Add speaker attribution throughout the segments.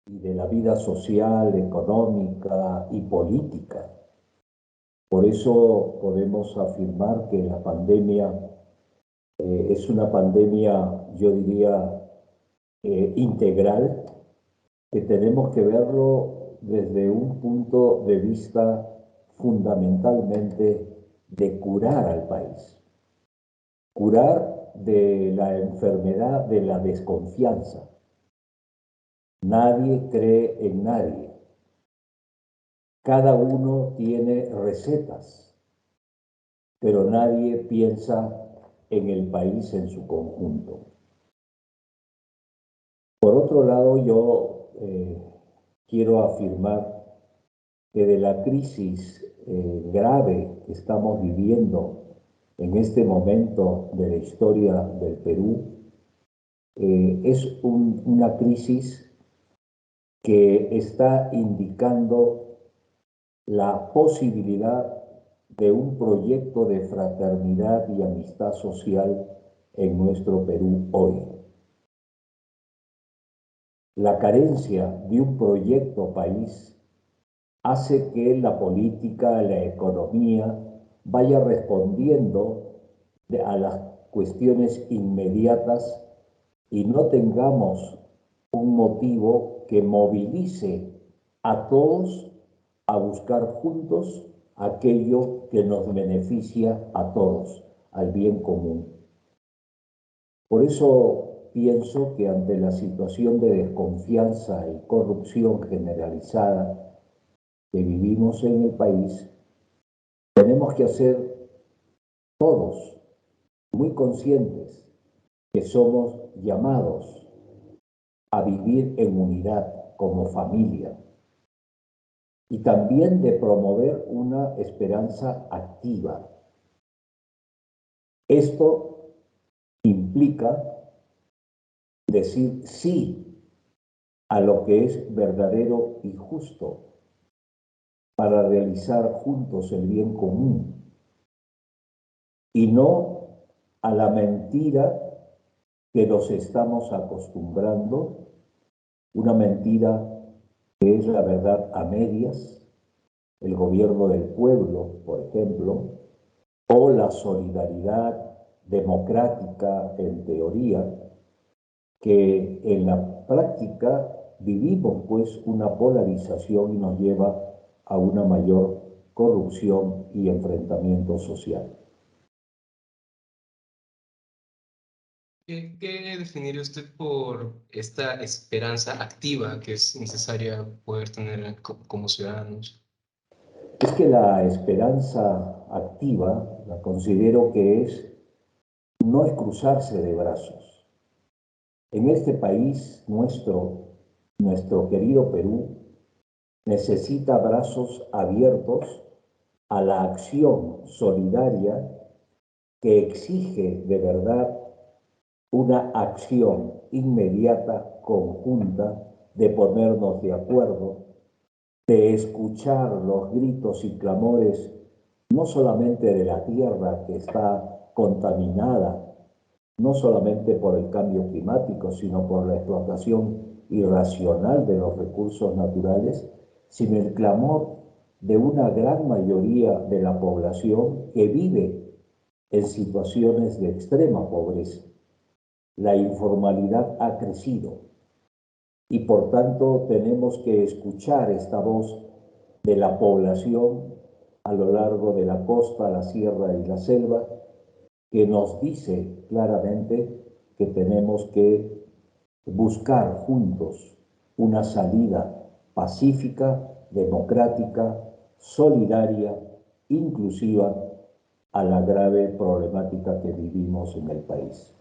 Speaker 1: y de la vida social, económica y política. Por eso podemos afirmar que la pandemia es una pandemia, yo diría, integral, que tenemos que verlo desde un punto de vista fundamentalmente de curar al país. Curar de la enfermedad de la desconfianza. Nadie cree en nadie. Cada uno tiene recetas, pero nadie piensa en el país en su conjunto. Por otro lado, yo quiero afirmar que de la crisis grave que estamos viviendo en este momento de la historia del Perú, es una crisis que está indicando la posibilidad de un proyecto de fraternidad y amistad social en nuestro Perú hoy. La carencia de un proyecto país hace que la política, la economía, vaya respondiendo a las cuestiones inmediatas y no tengamos un motivo que movilice a todos a buscar juntos aquello que nos beneficia a todos, al bien común. Por eso pienso que ante la situación de desconfianza y corrupción generalizada que vivimos en el país, tenemos que hacer todos muy conscientes que somos llamados a vivir en unidad como familia y también de promover una esperanza activa. Esto implica decir sí a lo que es verdadero y justo para realizar juntos el bien común y no a la mentira que nos estamos acostumbrando, una mentira que es la verdad a medias, el gobierno del pueblo, por ejemplo, o la solidaridad democrática en teoría, que en la práctica vivimos pues una polarización y nos lleva a una mayor corrupción y enfrentamiento social.
Speaker 2: ¿Qué definiría usted por esta esperanza activa que es necesaria poder tener como ciudadanos?
Speaker 1: Es que la esperanza activa, la considero que no es cruzarse de brazos. En este país nuestro querido Perú, necesita brazos abiertos a la acción solidaria que exige de verdad una acción inmediata, conjunta, de ponernos de acuerdo, de escuchar los gritos y clamores, no solamente de la tierra que está contaminada, no solamente por el cambio climático, sino por la explotación irracional de los recursos naturales, sino el clamor de una gran mayoría de la población que vive en situaciones de extrema pobreza. La informalidad ha crecido y por tanto tenemos que escuchar esta voz de la población a lo largo de la costa, la sierra y la selva, que nos dice claramente que tenemos que buscar juntos una salida pacífica, democrática, solidaria, inclusiva a la grave problemática que vivimos en el país.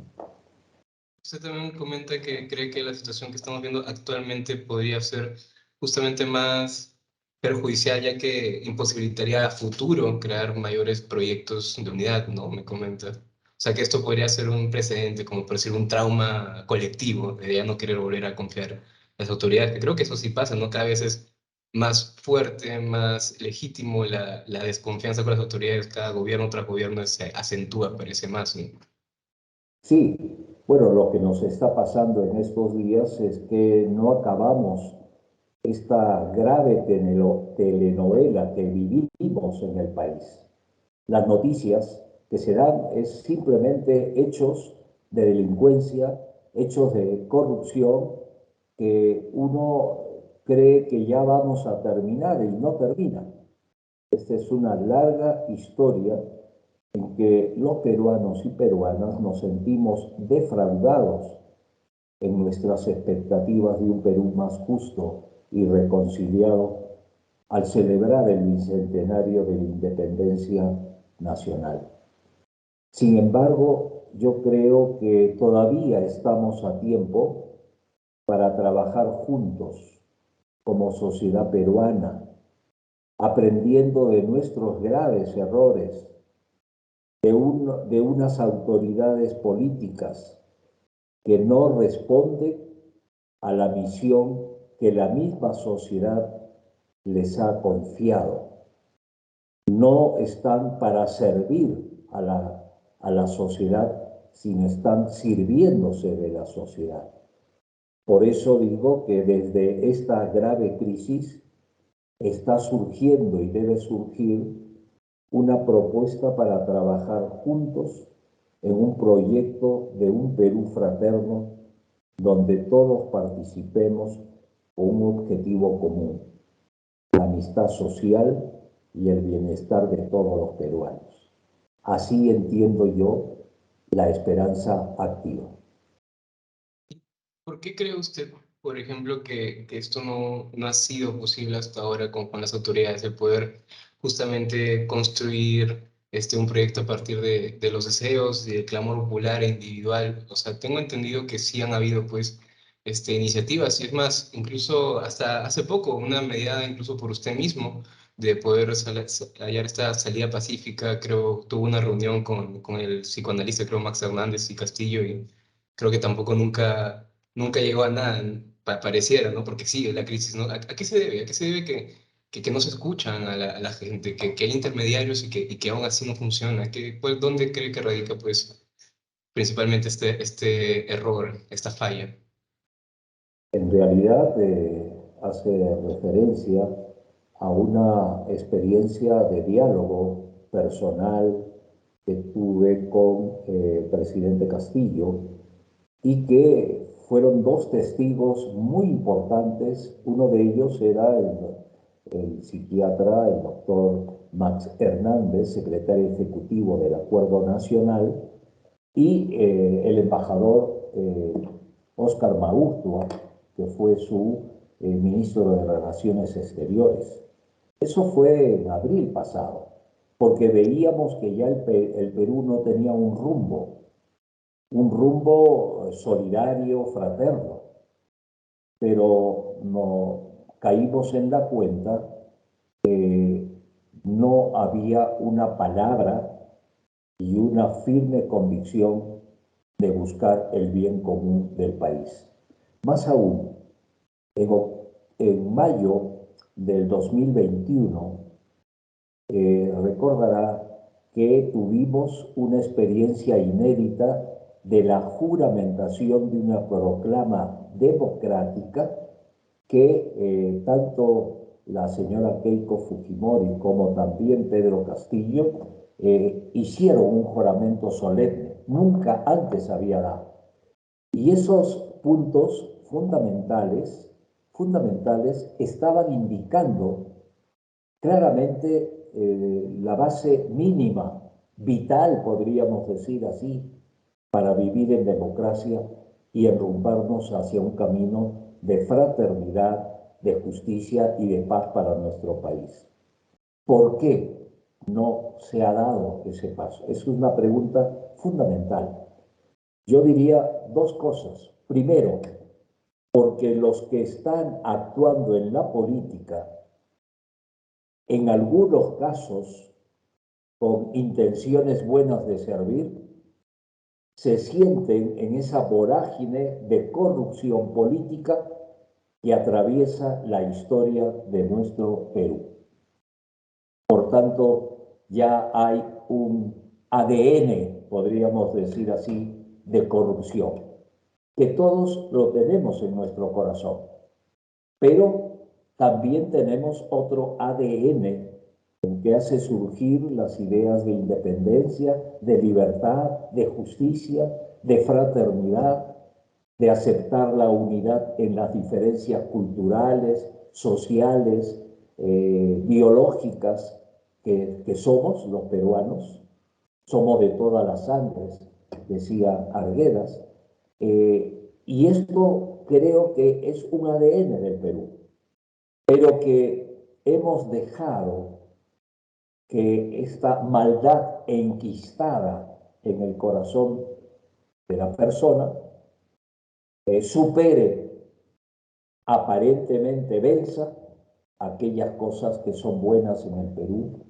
Speaker 2: Usted también comenta que cree que la situación que estamos viendo actualmente podría ser justamente más perjudicial, ya que imposibilitaría a futuro crear mayores proyectos de unidad, ¿no? Me comenta. O sea, que esto podría ser un precedente, como por decir, un trauma colectivo, de ya no querer volver a confiar en las autoridades, que creo que eso sí pasa, ¿no? Cada vez es más fuerte, más legítimo la desconfianza con las autoridades, cada gobierno tras gobierno se acentúa, parece más, ¿no?
Speaker 1: Sí, bueno, lo que nos está pasando en estos días es que no acabamos esta grave telenovela que vivimos en el país. Las noticias que se dan es simplemente hechos de delincuencia, hechos de corrupción, que uno cree que ya vamos a terminar y no termina. Esta es una larga historia en que los peruanos y peruanas nos sentimos defraudados en nuestras expectativas de un Perú más justo y reconciliado al celebrar el bicentenario de la independencia nacional. Sin embargo, yo creo que todavía estamos a tiempo para trabajar juntos como sociedad peruana, aprendiendo de nuestros graves errores, de unas autoridades políticas que no responden a la misión que la misma sociedad les ha confiado. No están para servir a la sociedad, sino están sirviéndose de la sociedad. Por eso digo que desde esta grave crisis está surgiendo y debe surgir una propuesta para trabajar juntos en un proyecto de un Perú fraterno donde todos participemos con un objetivo común, la amistad social y el bienestar de todos los peruanos. Así entiendo yo la esperanza activa.
Speaker 2: ¿Por qué cree usted, por ejemplo, que esto no ha sido posible hasta ahora con las autoridades, el poder justamente construir un proyecto a partir de los deseos, del clamor popular e individual? O sea, tengo entendido que sí han habido, pues, iniciativas, y es más, incluso hasta hace poco, una medida incluso por usted mismo, de poder hallar esta salida pacífica. Creo tuvo una reunión con el psicoanalista, creo, Max Hernández y Castillo, y creo que tampoco nunca llegó a nada, pareciera, ¿no? Porque sigue la crisis, ¿no? ¿A qué se debe? ¿A qué se debe que no se escuchan a la gente, que hay intermediarios y que aún así no funciona? ¿Dónde cree que radica, pues, principalmente este error, esta falla?
Speaker 1: En realidad hace referencia a una experiencia de diálogo personal que tuve con el presidente Castillo y que fueron dos testigos muy importantes. Uno de ellos era el psiquiatra, el doctor Max Hernández, secretario ejecutivo del Acuerdo Nacional, y el embajador Óscar Maurtua, que fue su ministro de Relaciones Exteriores. Eso fue en abril pasado, porque veíamos que ya el Perú no tenía un rumbo solidario, fraterno, pero no caímos en la cuenta que no había una palabra y una firme convicción de buscar el bien común del país. Más aún, en, en mayo del 2021, recordará que tuvimos una experiencia inédita de la juramentación de una proclama democrática que tanto la señora Keiko Fujimori como también Pedro Castillo hicieron un juramento solemne. Nunca antes había dado. Y esos puntos fundamentales estaban indicando claramente la base mínima, vital, podríamos decir así, para vivir en democracia y enrumbarnos hacia un camino de fraternidad, de justicia y de paz para nuestro país. ¿Por qué no se ha dado ese paso? Es una pregunta fundamental. Yo diría dos cosas. Primero, porque los que están actuando en la política, en algunos casos con intenciones buenas de servir, se sienten en esa vorágine de corrupción política que atraviesa la historia de nuestro Perú. Por tanto, ya hay un ADN, podríamos decir así, de corrupción, que todos lo tenemos en nuestro corazón. Pero también tenemos otro ADN que hace surgir las ideas de independencia, de libertad, de justicia, de fraternidad, de aceptar la unidad en las diferencias culturales, sociales, biológicas que somos los peruanos. Somos de todas las sangres, decía Arguedas. Y esto creo que es un ADN del Perú, pero que hemos dejado que esta maldad enquistada en el corazón de la persona supere, aparentemente venza, aquellas cosas que son buenas en el Perú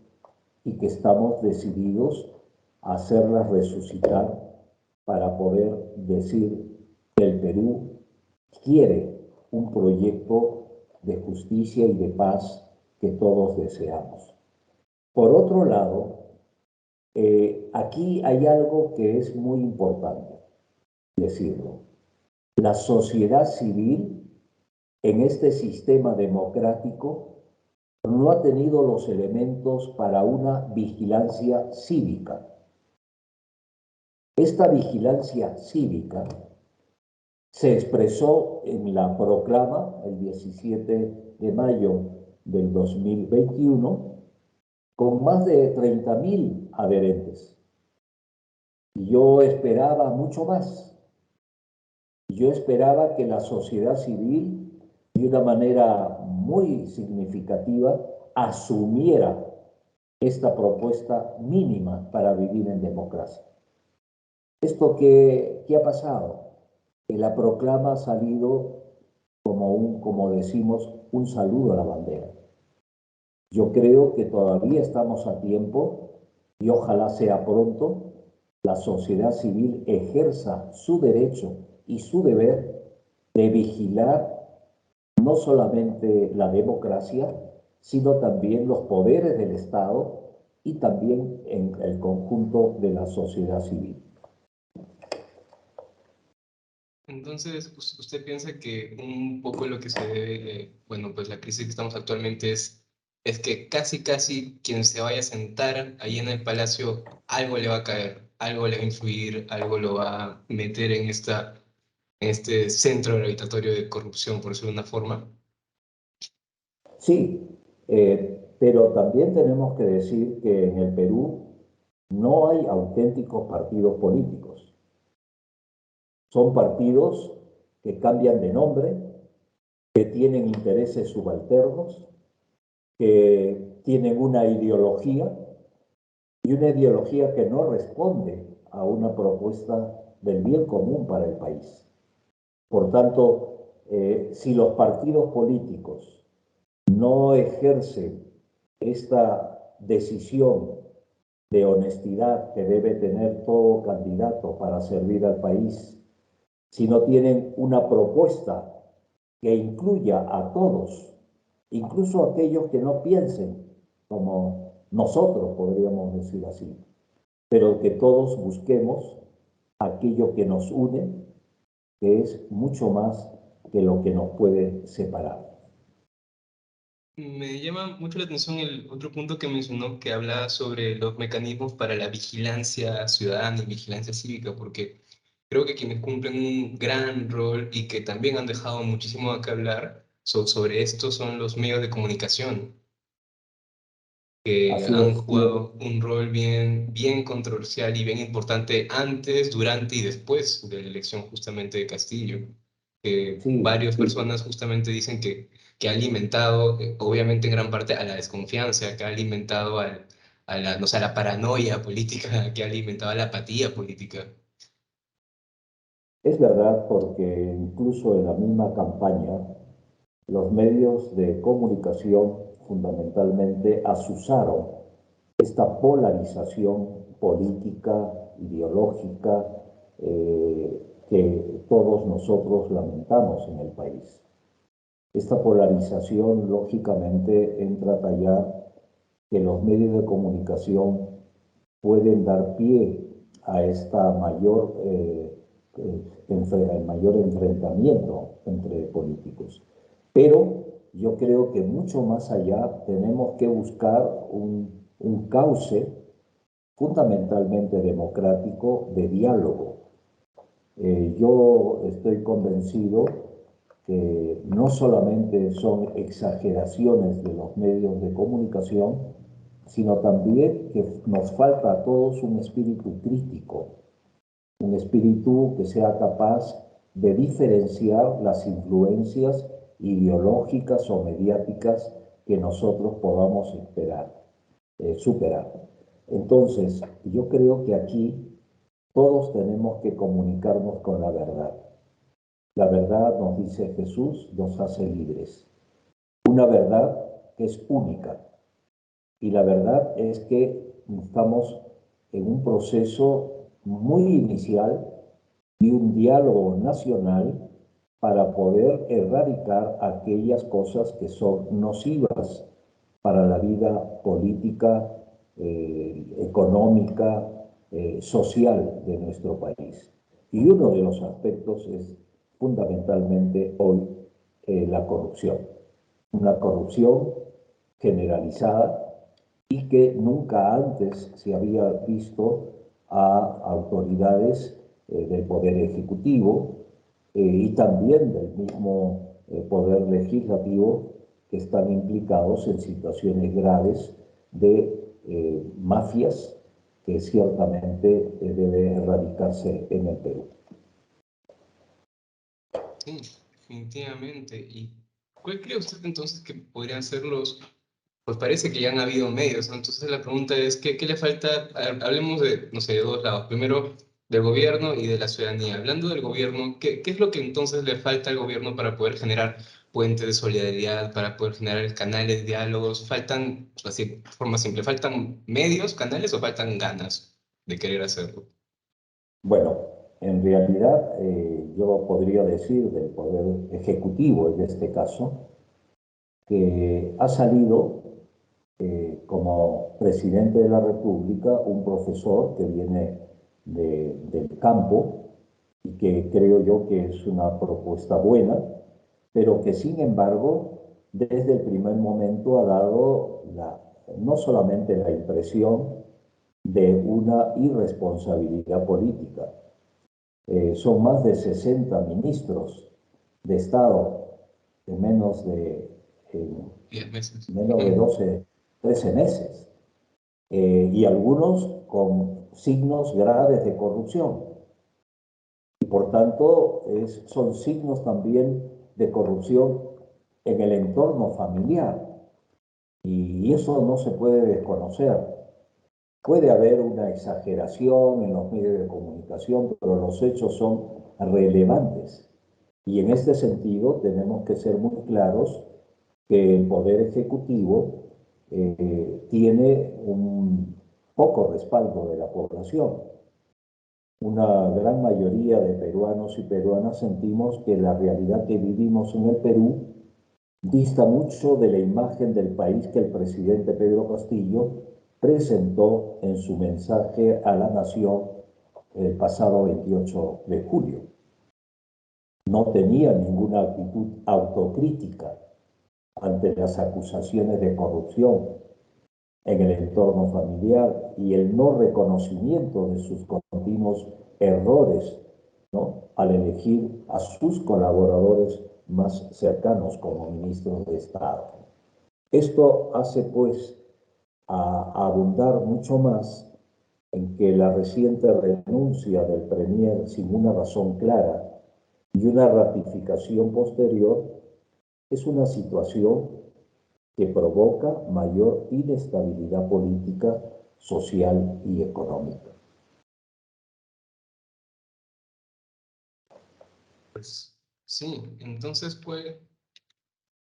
Speaker 1: y que estamos decididos a hacerlas resucitar para poder decir que el Perú quiere un proyecto de justicia y de paz que todos deseamos. Por otro lado, aquí hay algo que es muy importante decirlo. La sociedad civil en este sistema democrático no ha tenido los elementos para una vigilancia cívica. Esta vigilancia cívica se expresó en la proclama el 17 de mayo del 2021 con más de 30.000 adherentes. Y yo esperaba mucho más. Yo esperaba que la sociedad civil, de una manera muy significativa, asumiera esta propuesta mínima para vivir en democracia. ¿Esto qué ha pasado? Que la proclama ha salido como decimos, un saludo a la bandera. Yo creo que todavía estamos a tiempo y ojalá sea pronto, la sociedad civil ejerza su derecho y su deber de vigilar no solamente la democracia, sino también los poderes del Estado y también en el conjunto de la sociedad civil.
Speaker 2: Entonces, ¿usted piensa que un poco lo que se debe, bueno, pues la crisis que estamos actualmente es que casi quien se vaya a sentar ahí en el palacio, algo le va a caer, algo le va a influir, algo lo va a meter en este centro gravitatorio de corrupción, por decirlo de una forma?
Speaker 1: Sí, pero también tenemos que decir que en el Perú no hay auténticos partidos políticos. Son partidos que cambian de nombre, que tienen intereses subalternos, que tienen una ideología y una ideología que no responde a una propuesta del bien común para el país. Por tanto, si los partidos políticos no ejercen esta decisión de honestidad que debe tener todo candidato para servir al país, si no tienen una propuesta que incluya a todos, incluso a aquellos que no piensen como nosotros, podríamos decir así, pero que todos busquemos aquello que nos une, que es mucho más que lo que nos puede separar.
Speaker 2: Me llama mucho la atención el otro punto que mencionó, que habla sobre los mecanismos para la vigilancia ciudadana y vigilancia cívica, porque creo que quienes cumplen un gran rol y que también han dejado muchísimo de qué hablar sobre esto son los medios de comunicación, que
Speaker 1: Así
Speaker 2: han
Speaker 1: es,
Speaker 2: jugado un rol bien controversial y bien importante antes, durante y después de la elección justamente de Castillo. Que
Speaker 1: sí,
Speaker 2: varias
Speaker 1: sí,
Speaker 2: personas justamente dicen que ha alimentado, obviamente en gran parte, a la desconfianza, que ha alimentado a la, no sé, a la paranoia política, que ha alimentado a la apatía política.
Speaker 1: es verdad porque incluso en la misma campaña los medios de comunicación fundamentalmente asusaron esta polarización política, ideológica, que todos nosotros lamentamos en el país. Esta polarización, lógicamente, entra a tallar que los medios de comunicación pueden dar pie a esta mayor enfrentamiento entre políticos. Pero yo creo que mucho más allá tenemos que buscar un cauce fundamentalmente democrático de diálogo. Yo estoy convencido que no solamente son exageraciones de los medios de comunicación, sino también que nos falta a todos un espíritu crítico, un espíritu que sea capaz de diferenciar las influencias ideológicas o mediáticas que nosotros podamos superar. Entonces, yo creo que aquí todos tenemos que comunicarnos con la verdad. La verdad, nos dice Jesús, nos hace libres. Una verdad que es única. Y la verdad es que estamos en un proceso muy inicial de un diálogo nacional para poder erradicar aquellas cosas que son nocivas para la vida política, económica, social de nuestro país. Y uno de los aspectos es fundamentalmente hoy la corrupción. Una corrupción generalizada y que nunca antes se había visto a autoridades del Poder Ejecutivo y también del mismo Poder Legislativo que están implicados en situaciones graves de mafias que ciertamente debe erradicarse en el Perú.
Speaker 2: Sí, definitivamente. ¿Y cuál cree usted entonces que podrían ser los, pues parece que ya han habido medios, ¿no? Entonces la pregunta es, ¿qué le falta? Hablemos de, no sé, de dos lados. Primero, del gobierno y de la ciudadanía. Hablando del gobierno, ¿qué es lo que entonces le falta al gobierno para poder generar puentes de solidaridad, para poder generar canales, diálogos? ¿Faltan, así, de forma simple, faltan medios, canales o faltan ganas de querer hacerlo?
Speaker 1: Bueno, en realidad yo podría decir del Poder Ejecutivo en este caso, que ha salido como presidente de la República un profesor que viene del campo y que creo yo que es una propuesta buena, pero que sin embargo desde el primer momento ha dado no solamente la impresión de una irresponsabilidad política. Son más de 60 ministros de Estado en en
Speaker 2: 10 meses.
Speaker 1: menos de 12, 13 meses, y algunos con signos graves de corrupción. Y por tanto, son signos también de corrupción en el entorno familiar. Y eso no se puede desconocer. Puede haber una exageración en los medios de comunicación, pero los hechos son relevantes. Y en este sentido tenemos que ser muy claros que el Poder Ejecutivo tiene un poco respaldo de la población. Una gran mayoría de peruanos y peruanas sentimos que la realidad que vivimos en el Perú dista mucho de la imagen del país que el presidente Pedro Castillo presentó en su mensaje a la nación el pasado 28 de julio. No tenía ninguna actitud autocrítica ante las acusaciones de corrupción en el entorno familiar y el no reconocimiento de sus continuos errores, ¿no?, al elegir a sus colaboradores más cercanos como ministros de Estado. Esto hace pues a abundar mucho más en que la reciente renuncia del Premier sin una razón clara y una ratificación posterior es una situación que provoca mayor inestabilidad política, social y económica.
Speaker 2: Pues sí, entonces pues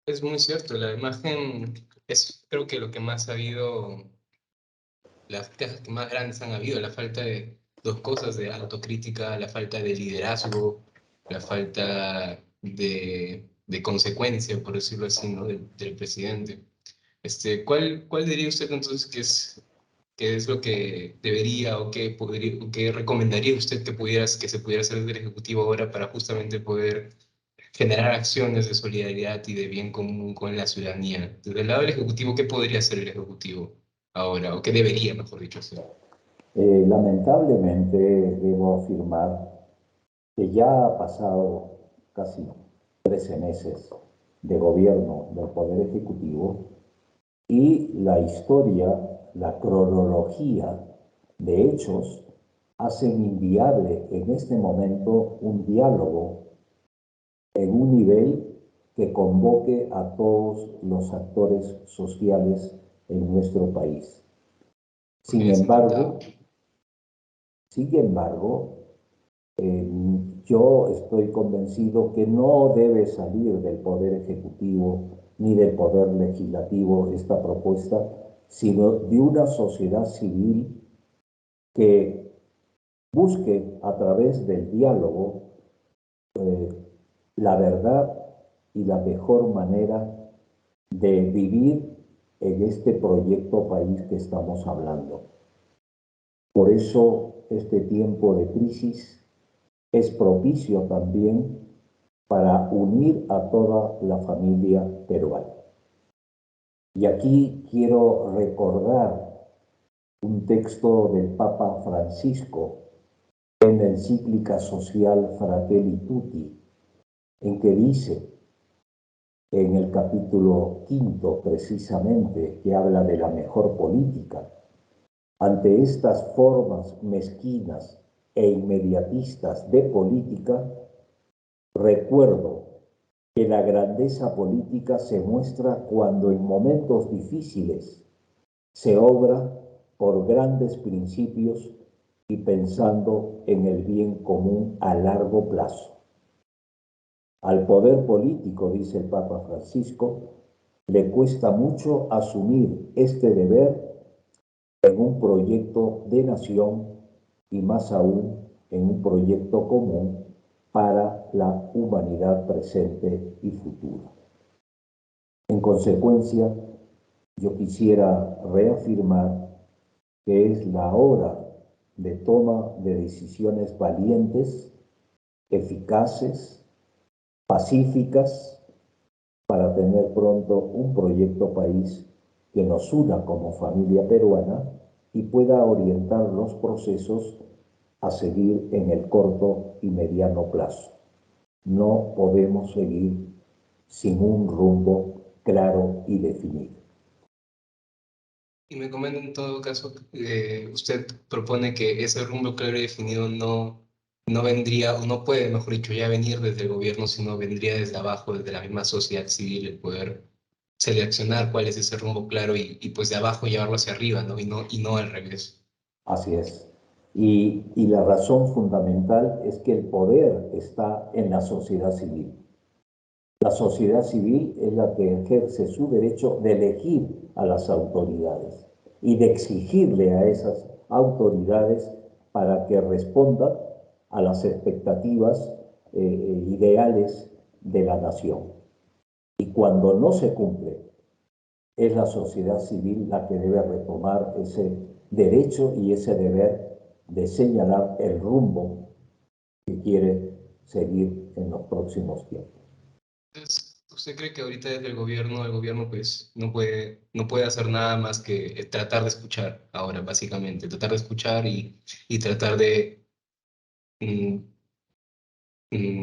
Speaker 2: es muy cierto, la imagen es creo que lo que más ha habido, las quejas que más grandes han habido, la falta de dos cosas, de autocrítica, la falta de liderazgo, la falta de consecuencia, por decirlo así, ¿no? Del presidente. ¿Cuál diría usted entonces que es lo que debería o que podría, o que recomendaría usted que se pudiera hacer desde el Ejecutivo ahora para justamente poder generar acciones de solidaridad y de bien común con la ciudadanía. Desde el lado del Ejecutivo, ¿qué podría hacer el Ejecutivo ahora? ¿O qué debería, mejor dicho, hacer?
Speaker 1: Lamentablemente debo afirmar que ya ha pasado casi 13 meses de gobierno del Poder Ejecutivo y la historia, la cronología de hechos hacen inviable en este momento un diálogo en un nivel que convoque a todos los actores sociales en nuestro país.
Speaker 2: Porque
Speaker 1: Sin
Speaker 2: ya se ha intentado.
Speaker 1: embargo, sin embargo, yo estoy convencido que no debe salir del Poder Ejecutivo ni del Poder Legislativo esta propuesta, sino de una sociedad civil que busque a través del diálogo eh, la verdad y la mejor manera de vivir en este proyecto país que estamos hablando. Por eso este tiempo de crisis es propicio también para unir a toda la familia peruana. Y aquí quiero recordar un texto del Papa Francisco en la encíclica social Fratelli Tutti, en que dice, en el capítulo quinto precisamente, que habla de la mejor política, ante estas formas mezquinas e inmediatistas de política, recuerdo que la grandeza política se muestra cuando en momentos difíciles se obra por grandes principios y pensando en el bien común a largo plazo. Al poder político, dice el Papa Francisco, le cuesta mucho asumir este deber en un proyecto de nación y más aún en un proyecto común para la humanidad presente y futura. En consecuencia, yo quisiera reafirmar que es la hora de toma de decisiones valientes, eficaces, pacíficas, para tener pronto un proyecto país que nos una como familia peruana y pueda orientar los procesos a seguir en el corto y mediano plazo. No podemos seguir sin un rumbo claro y definido.
Speaker 2: Y me comenta en todo caso, usted propone que ese rumbo claro y definido no vendría, o no puede, mejor dicho, ya venir desde el gobierno, sino vendría desde abajo, desde la misma sociedad civil, el poder seleccionar cuál es ese rumbo claro y pues de abajo llevarlo hacia arriba, ¿no? Y no al revés.
Speaker 1: Así es. Y la razón fundamental es que el poder está en la sociedad civil. La sociedad civil es la que ejerce su derecho de elegir a las autoridades y de exigirle a esas autoridades para que respondan a las expectativas ideales de la nación. Y cuando no se cumple, es la sociedad civil la que debe retomar ese derecho y ese deber de señalar el rumbo que quiere seguir en los próximos tiempos.
Speaker 2: Entonces, ¿usted cree que ahorita desde el gobierno pues no puede hacer nada más que tratar de escuchar ahora, básicamente, tratar de escuchar y tratar mm,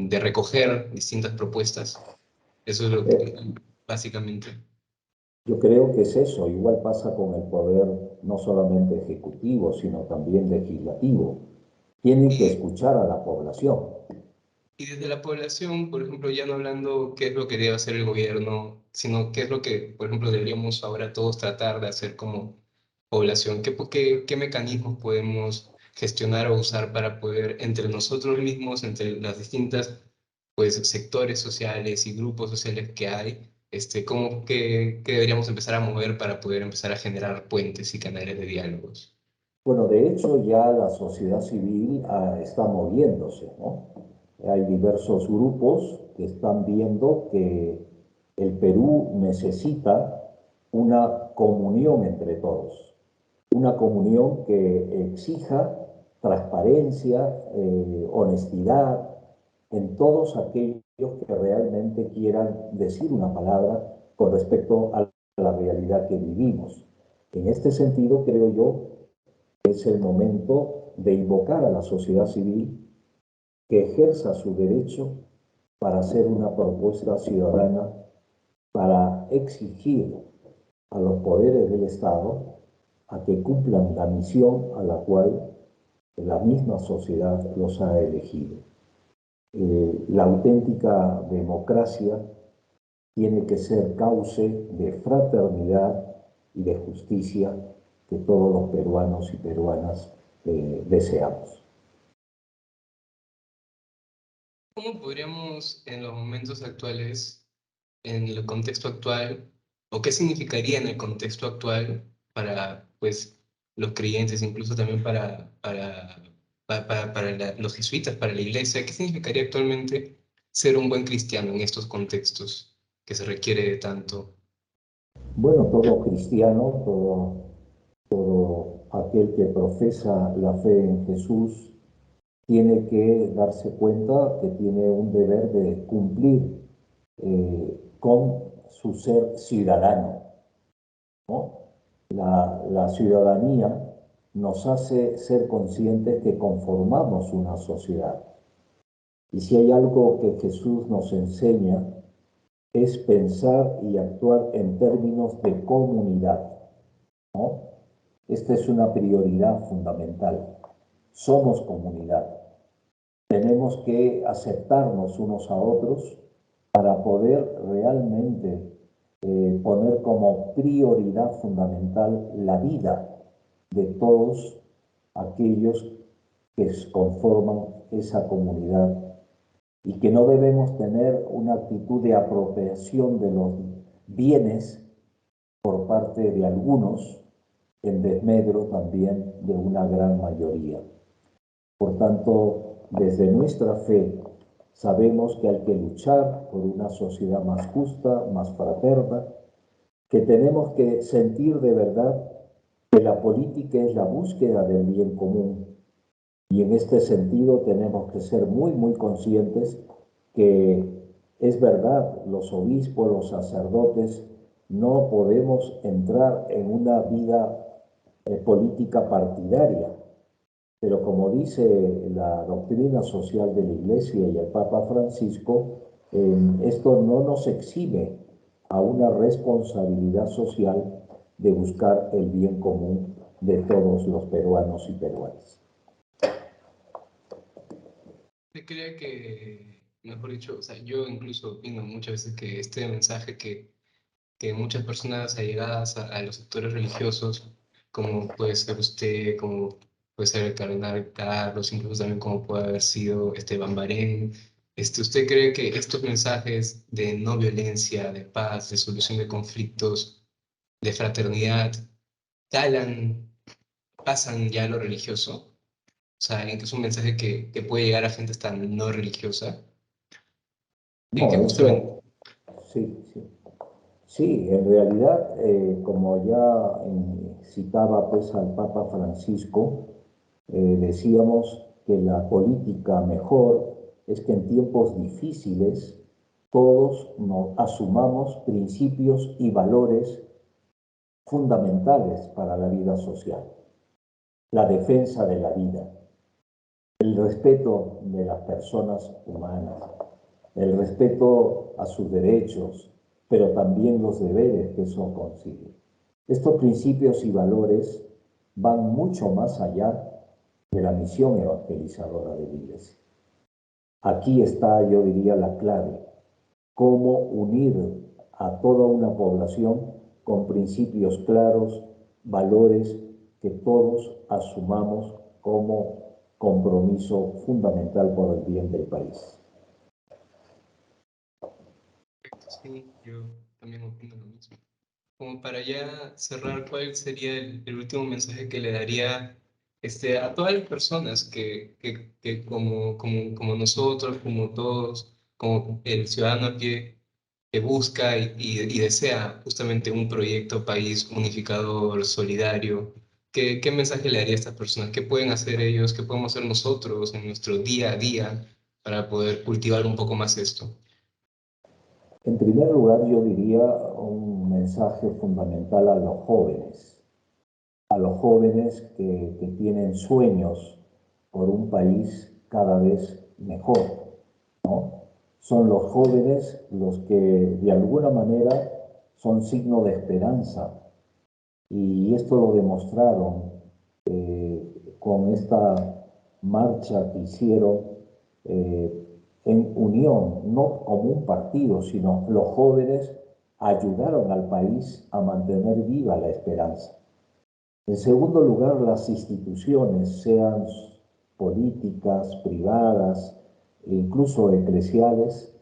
Speaker 2: de recoger distintas propuestas? Eso es lo que,
Speaker 1: Eh,
Speaker 2: básicamente.
Speaker 1: yo creo que es eso, igual pasa con el poder no solamente ejecutivo, sino también legislativo. Tienen que
Speaker 2: Y,
Speaker 1: escuchar a la población.
Speaker 2: y desde la población, por ejemplo, ya no hablando qué es lo que debe hacer el gobierno, sino qué es lo que, por ejemplo, deberíamos ahora todos tratar de hacer como población, qué mecanismos podemos gestionar o usar para poder entre nosotros mismos, entre las distintas pues, sectores sociales y grupos sociales que hay, qué deberíamos empezar a mover para poder empezar a generar puentes y canales de diálogos.
Speaker 1: Bueno, de hecho ya la sociedad civil está moviéndose, ¿no? Hay diversos grupos que están viendo que el Perú necesita una comunión entre todos, una comunión que exija transparencia, honestidad en todos aquellos que realmente quieran decir una palabra con respecto a la realidad que vivimos. En este sentido, creo yo que es el momento de invocar a la sociedad civil que ejerza su derecho para hacer una propuesta ciudadana, para exigir a los poderes del Estado a que cumplan la misión a la cual la misma sociedad los ha elegido. La auténtica democracia tiene que ser cauce de fraternidad y de justicia que todos los peruanos y peruanas deseamos.
Speaker 2: ¿Cómo podríamos en los momentos actuales, en el contexto actual, o qué significaría en el contexto actual para pues, los creyentes, incluso también para los jesuitas, para la iglesia, qué significaría actualmente ser un buen cristiano en estos contextos que se requiere de tanto?
Speaker 1: Bueno, todo cristiano, todo aquel que profesa la fe en Jesús, tiene que darse cuenta que tiene un deber de cumplir con su ser ciudadano, ¿no? La ciudadanía nos hace ser conscientes que conformamos una sociedad. Y si hay algo que Jesús nos enseña, es pensar y actuar en términos de comunidad, ¿no? Esta es una prioridad fundamental. Somos comunidad. Tenemos que aceptarnos unos a otros para poder realmente poner como prioridad fundamental la vida de todos aquellos que conforman esa comunidad y que no debemos tener una actitud de apropiación de los bienes por parte de algunos en desmedro también de una gran mayoría. Por tanto, desde nuestra fe sabemos que hay que luchar por una sociedad más justa, más fraterna, que tenemos que sentir de verdad que la política es la búsqueda del bien común. Y en este sentido tenemos que ser muy conscientes que es verdad, los obispos, los sacerdotes, no podemos entrar en una vida política partidaria, pero como dice la doctrina social de la Iglesia y el Papa Francisco, esto no nos exime a una responsabilidad social de buscar el bien común de todos los peruanos y peruanas.
Speaker 2: Yo creía que, mejor dicho, o sea, yo incluso opino muchas veces que este mensaje que muchas personas allegadas a los sectores religiosos, como puede ser usted, como puede ser el cardenal Carlos, incluso también como puede haber sido Esteban Barén, ¿usted cree que estos mensajes de no violencia, de paz, de solución de conflictos, de fraternidad, calan, pasan ya a lo religioso? O sea, que es un mensaje que puede llegar a gente hasta no religiosa y que
Speaker 1: No,
Speaker 2: justamente...
Speaker 1: eso sí. Sí, en realidad, como ya citaba pues al Papa Francisco, decíamos que la política mejor es que en tiempos difíciles todos nos asumamos principios y valores fundamentales para la vida social. La defensa de la vida, el respeto de las personas humanas, el respeto a sus derechos, pero también los deberes que eso consigue. Estos principios y valores van mucho más allá de la misión evangelizadora de la Iglesia. Aquí está, yo diría, la clave, cómo unir a toda una población con principios claros, valores que todos asumamos como compromiso fundamental por el bien del país.
Speaker 2: Sí, yo también opino lo mismo. Como para ya cerrar, ¿cuál sería el último mensaje que le daría a todas las personas que como nosotros, como todos, como el ciudadano a pie, que busca y desea justamente un proyecto país unificador, solidario? ¿Qué mensaje le daría a estas personas? ¿Qué pueden hacer ellos? ¿Qué podemos hacer nosotros en nuestro día a día para poder cultivar un poco más esto?
Speaker 1: En primer lugar, yo diría un mensaje fundamental a los jóvenes que tienen sueños por un país cada vez mejor, ¿no? Son los jóvenes los que de alguna manera son signo de esperanza y esto lo demostraron con esta marcha que hicieron en unión, no como un partido, sino los jóvenes ayudaron al país a mantener viva la esperanza. En segundo lugar, las instituciones, sean políticas, privadas e incluso eclesiales,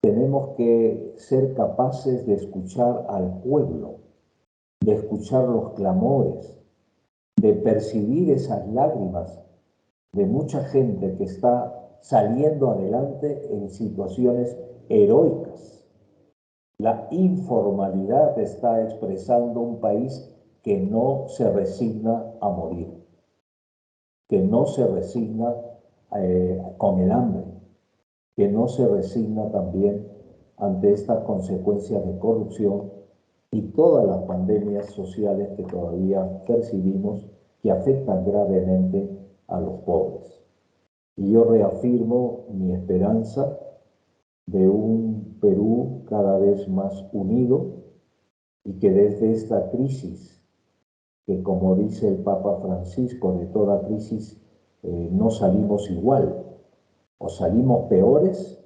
Speaker 1: tenemos que ser capaces de escuchar al pueblo, de escuchar los clamores, de percibir esas lágrimas de mucha gente que está saliendo adelante en situaciones heroicas. La informalidad está expresando un país que no se resigna a morir, que no se resigna con el hambre, que no se resigna también ante estas consecuencias de corrupción y todas las pandemias sociales que todavía percibimos que afectan gravemente a los pobres. Y yo reafirmo mi esperanza de un Perú cada vez más unido y que desde esta crisis, que como dice el Papa Francisco, de toda crisis no salimos igual, o salimos peores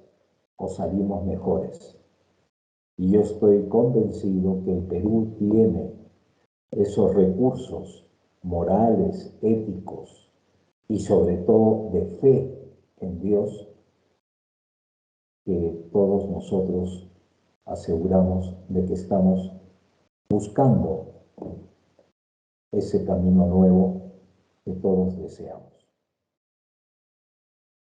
Speaker 1: o salimos mejores. Y yo estoy convencido que el Perú tiene esos recursos morales, éticos y sobre todo de fe en Dios que todos nosotros aseguramos de que estamos buscando ese camino nuevo que todos deseamos.